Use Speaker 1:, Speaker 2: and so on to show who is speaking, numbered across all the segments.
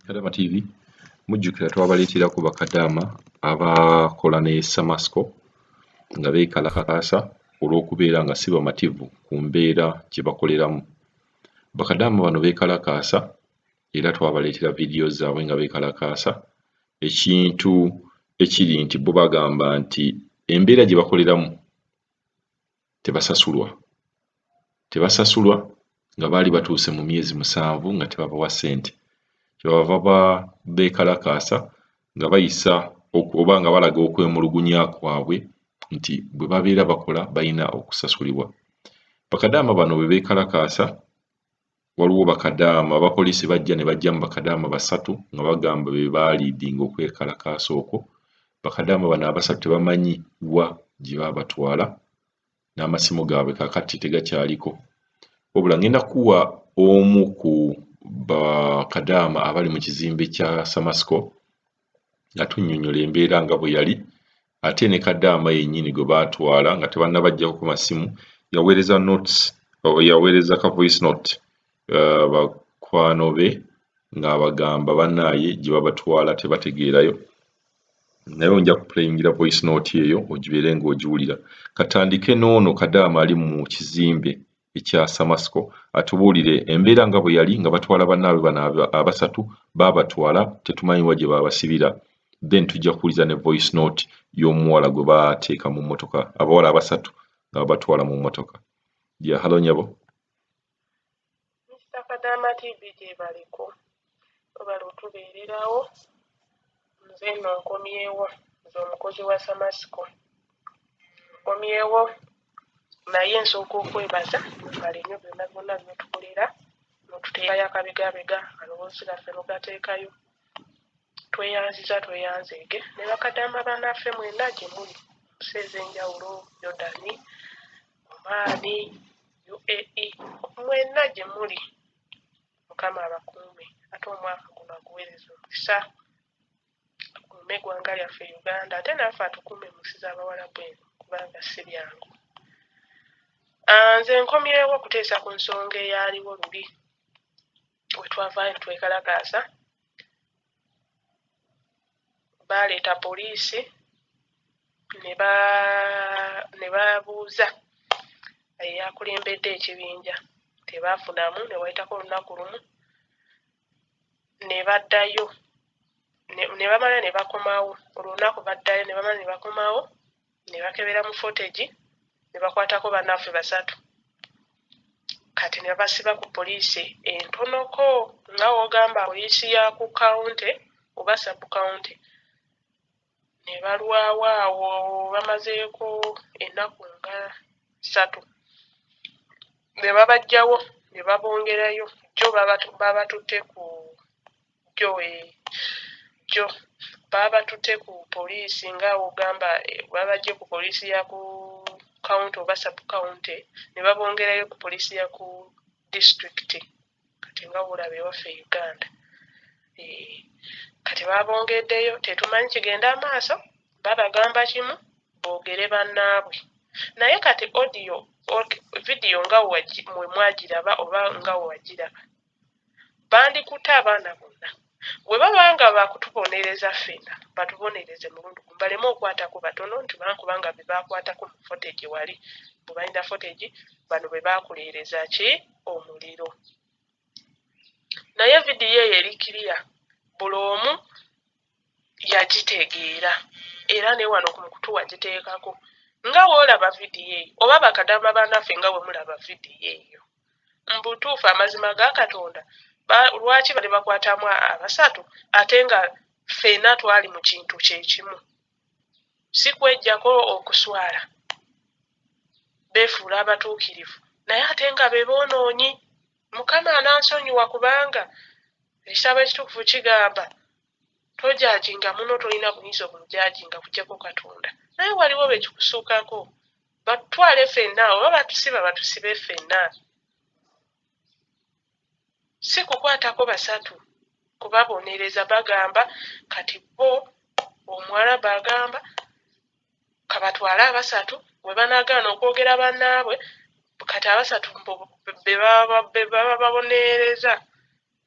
Speaker 1: Bakadaama TV mujjukira twabaleetera ku Bakadaama abakola ne SAMASCO nga beekalakaasa olw'okubeera nga si bamativu ku mbeera gye bakoleramu. Bakadaama bano beekalakaasa era twabaleetera vidiyo zaabwe nga beekalakaasa ekintu ekiri nti bo bagamba nti embeera gye bakoleramu tebasasulwa nga baali batuuse mu myezi 7 nga tebabawa ssente. Kyebava beekalakaasa nga bayisa oba nga balaga okwemulugunya kwabwe nti bwe babeera bakola balina okusasulibwa. Bakadaama bano bwe beekalakaasa waliwo Bakadaama abapoliisi bajja ne bajja mu Bakadaama 3 nga bagamba be baaliidinga okwekalakaasa okwo. Bakadaama bano abasatu tebamanyi wa gye baabatwala n'amasimu gaabwe kaakati tegakyaliko. Wabula ngenda kuwa omu ku Bakadaama abali mu kizimbe kya SAMASCO nga tunnyonnyola embeera nga bwe yali, ate ne Kadaama yennyini gwe baatwala nga tebannabaggyako ku masimu yaweereza ka voice note bakwano be ng'abagamba bannaaye gye babatwala tebategeerayo. Naye onja kuplayingira voice note eyo ogibeere ng'ogiwulira. Katandike n'ono Kadaama ali mu kizimbe ekya SAMASCO atubuulire embeera nga bwe yali nga batwala bannaabwe bano abasatu baabatwala tetumanyi wa gye baabasibira, then tujja kuwuliza ne voice note y'omuwala gwe baateeka mu mmotoka, abawala abasatu nga babatwala mu mmotoka. Halo nyabo.
Speaker 2: Mr. Kadaama TV gye baliko obala otubeererawo, nze nno nkomyewo, nze omukozi wa SAMASCO nkomyewo, naye nsooka okwebaza mbala ennyo byonna byonna byetukolera notuteekayo akabegabega alowoozi gaffe nogateekayo, tweyanzeege ne Bakadaama bannaffe mwenna gye muli nsi ez'enjawulo, Yordani, Omaani, UAE, mwenna gye muli, Mukama abakuume ate omwaka guno aguweereza omukisa, akuume eggwanga lyaffe Uganda ate naffe atukuume mu nsi z'Abawarabu eno kubanga si byangu. Nze nkomyewo okuteesa ku nsonga eyaaliwo luli we twavaayo twekalakaasa. Baaleeta poliisi ne babuuza eyakulembedde ekibinja, tebaafunamu, ne wayitako olunaku lumu ne baddayo ne bamala ne bakomawo. Olunaku baddayo ne bamala ne bakomawo ne bakebera mu footage ne bakwatako bannaffe 3. Kati ne basiba ku poliisi entonoko nga wogamba poliisi ya ku kawunti oba sabu kawunti. Ne balwawo awo bamazeeko ennaku nga 3 ne babajjawo ne babongerayo jjo babatutte ku jjo babatutte ku poliisi nga wogamba babajje ku poliisi ya ku kawunti oba sabu kawunti ne babongerayo ku poliisi ya ku disitulikiti kati nga bwolaba ewaffe Uganda. Kati babongeddeyo tetumanyi kigenda amaaso, babagamba kimu boogere bannaabwe. Naye kati vidiyo nga mwe mwagiraba oba nga wagiraba bandikutte abaana bonna. Bwe baba nga bakutubonereza ffenna batubonereze mulundi gumu baleme okwatako batono nti kubanga be baakwatako mu footage wali bwe balina footage bano bwe baakuleereza ki omuliro. Naye vidiyo eyo eri kiriya buli omu yagitegeera era ne wano ku mukutu wagiteekako nga woolaba vidiyo eyo oba Bakadaama bannaffe nga bwe mulaba vidiyo eyo. Mbutuufu amazima ga Katonda lwaki bali bakwatamu 3 ate nga ffenna twali mu kintu kyekimu, si kwejjako okuswala beefuula abatuukirivu naye ate nga be boonoonyi. Mukama anansonyiwa kubanga ekitabo ekitukuvu kigamba tojajinga muno tolina buyinza obumujajinga kujjako Katonda. Naye waliwo be kikusuukako batutwale ffenna oba batusibe ffenna, si kukwatako 3 kubabonereza bagamba kati bo omuwala bagamba kabatwale 3 bwe banagaana okwogera bannaabwe kati 3 be baba babonereza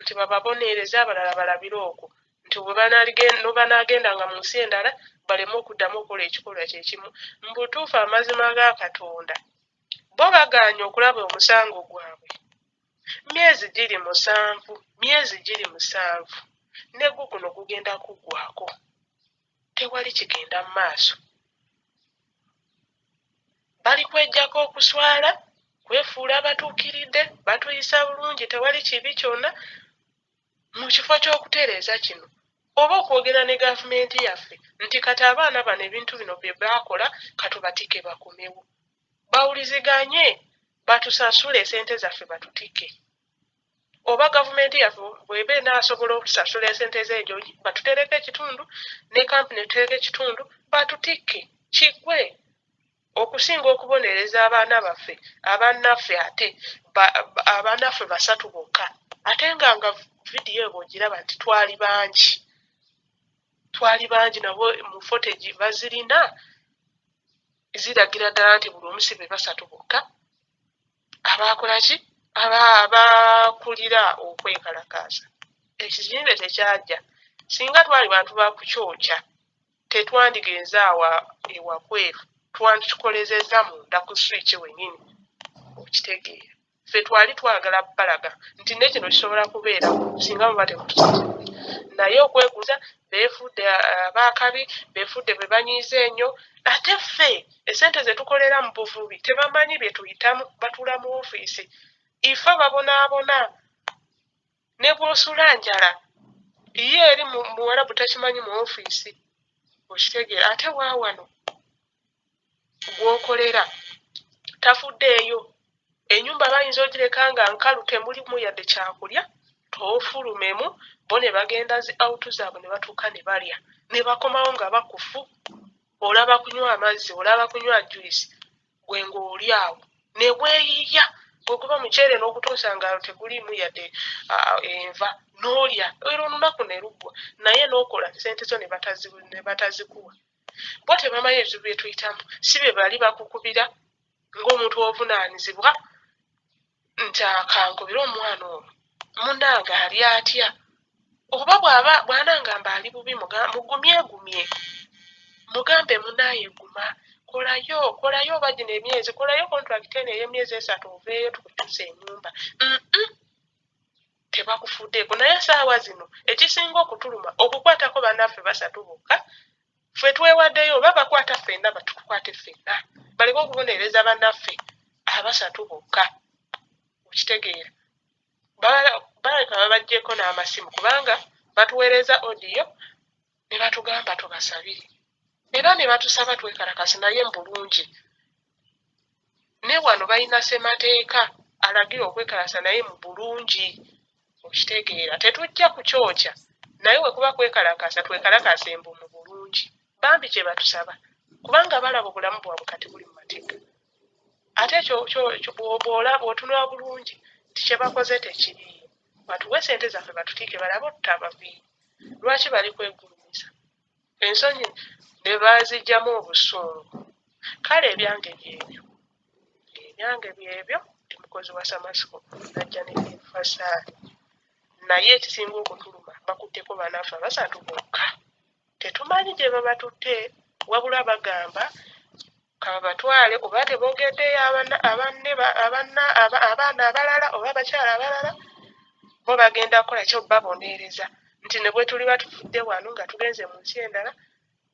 Speaker 2: nti bababonereze abalala balabire okwo nti bwe banaagendanga mu nsi endala baleme okuddamu okukola ekikolwa kyekimu. Mu butuufu amazima ga Katonda bo bagaanye okulaba omusango gwabwe. myezi giri 7 ne guno gugenda kuggwako, tewali kigenda mu maaso. Bali kwejjako okuswala, kwefuula abatuukiridde, batuyisa bulungi, tewali kibi kyonna. Mu kifo ky'okutereeza kino oba okwogera ne gavumenti yaffe nti kati abaana bano ebintu bino bye baakola katubatike bakomewo, bawuliziganye batusasule esente zaffe batutike. Oba gavumenti yaffe bw'eba enaasobola okutusasula esente z'egyo batutereke ekitundu ne kampuni tutereke ekitundu batutike kigwe, okusinga okubonereza abaana baffe abannaffe ate abannaffe 3 bokka, ate nga vidiyo bw'ogiraba nti twali bangi nabo mu footage bazirina ziragira ddala nti buli omu si be 3 bokka abaakola ki abaakulira okwekalakaasa. Ekizimbe tekyajja. Singa twali bantu bakukyokya tetwandigenza ewakweru, twandikikolezezza munda ku swiki wennyini, okitegeera. Ffe twali twagala balaga nti ne kino kisobola kubeerawo singa muba temutusasudde, naye okweguza beefudde abaakabi, beefudde be banyiiza ennyo. Ate ffe esente ze tukolera mu buvubi tebamanyi bye tuyitamu, batuula mu ofiisi. Ife babonaabona ne bw'osula njala ye eri muwarabu takimanyi mu ofiisi, okitegeera. Ate waawano gw'okolera tafuddeeyo, ennyumba bayinza ogireka nga nkalu temulimu yadde kyakulya, toofulumemu, bo ne bagenda zi awutu zaabwe ne batuuka ne balya ne bakomawo nga bakufu. Olaba kunywa amazzi, olaba kunywa juyisi, gwe ng'oli awo ne weeyiya. Okuba muceere n'ogutoosa nga teguliimu yadde enva n'olya, era olunaku ne luggwa, naye n'okola sente zo ne batazikuwa. Bo tebamanyi ebizibu bye tuyitamu, si be bali bakukubira ng'omuntu ovunaanyizibwa nti akankubira omwana ono munnange ali atya, oba bw'anangamba ali bubi mugumyegumye, mugambe munnaaye guma, kolayo oba gino emyezi, kolayo kontrakiti eno ey'emyezi 3 oveeyo tukutuuse ennyumba. Tebakufuddeeko. Naye saawa zino ekisinga okutuluma okukwatako bannaffe 3 bokka, ffe twewaddeyo oba bakwata ffenna batukwate ffenna, baleke okubonereza bannaffe 3 bokka, okitegeera. Baleka babaggyeko n'amasimu kubanga batuweereza odiyo ne batugamba tubasabire, era ne batusaba twekalakaase naye mu bulungi. Ne wano balina ssemateeka alagira okwekalakaasa naye mu bulungi, okitegeera. Tetujja kukyokya, naye we kuba kwekalakaasa twekalakaase mbu mu bulungi. Bambi kye batusaba kubanga balaba obulamu bwabwe kati buli mu mateeka. Ate bw'olaba otunula bulungi nti kye bakoze tekiriiyo, batuwe sente zaffe batutiike balabe otutabaviiri. Lwaki bali kwegulumiza? Ensonyi ne baazigyamu obusungu. Kale ebyange byebyo, ndi mukozi wa SAMASCO najja ne fasaali, naye ekisinga okutuluma bakutteko bannaffe 3 bokka. Tetumanyi gye babatutte, wabula bagamba kababatwale oba teboogeddeyo abaana abalala oba abakyala abalala, bo bagenda kukola kyo babonereza nti ne bwe tuli batufudde wano nga tugenze mu nsi endala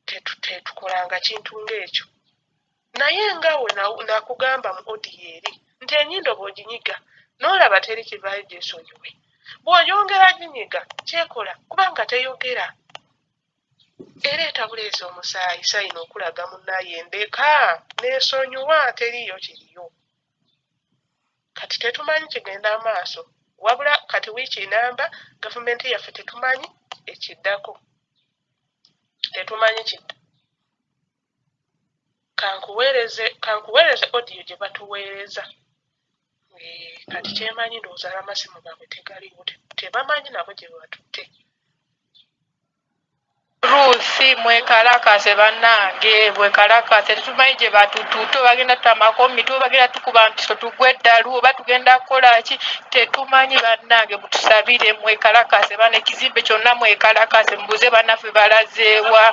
Speaker 2: tetukolanga kintu ng'ekyo. Naye nga we nakugamba mu odiyo eri nti ennyindo bw'oginyiga n'olaba teri kivaayo gyesonyiwe, bw'oyongera ginyiga kyekola kubanga teyogera. Era etabuleeza omusaayi sayina okulaga munnaaye ndeka neesonyiwa, teriiyo kiriyo. Kati tetumanyi kigenda maaso, wabula kati wiiki namba gavumenti yaffe tetumanyi ekiddako, tetumanyi kidda. Kankuweereze odiyo gye batuweereza. Kati kyemanyi ndowooza n'amasimu gaabwe tegaliwo, tebamanyi nabo gye batutte. Rusi mwekalakaase bannange bwekalakaase tetumanyi gye batutuuta bagenda tutamakomi tu bagenda tukuba mpiso tugwe eddalu oba tugenda kukola ki tetumanyi bannange mutusabire mwekalakaase bana ekizimbe kyonna mwekalakaase mubuuze bannaffe balazeewa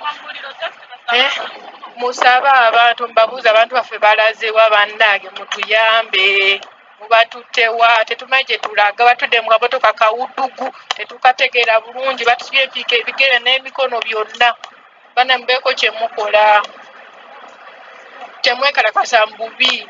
Speaker 2: musabe abantu mbabuuza abantu baffe balazeewa bannange mutuyambe mubatuttewa tetumanyi gye tulaga batudde mu kamotoka kawuddugu tetukategeera bulungi batusibye empiika ebigere n'emikono byonna bana mubeeko kye mukola temwekalakasa mu bubi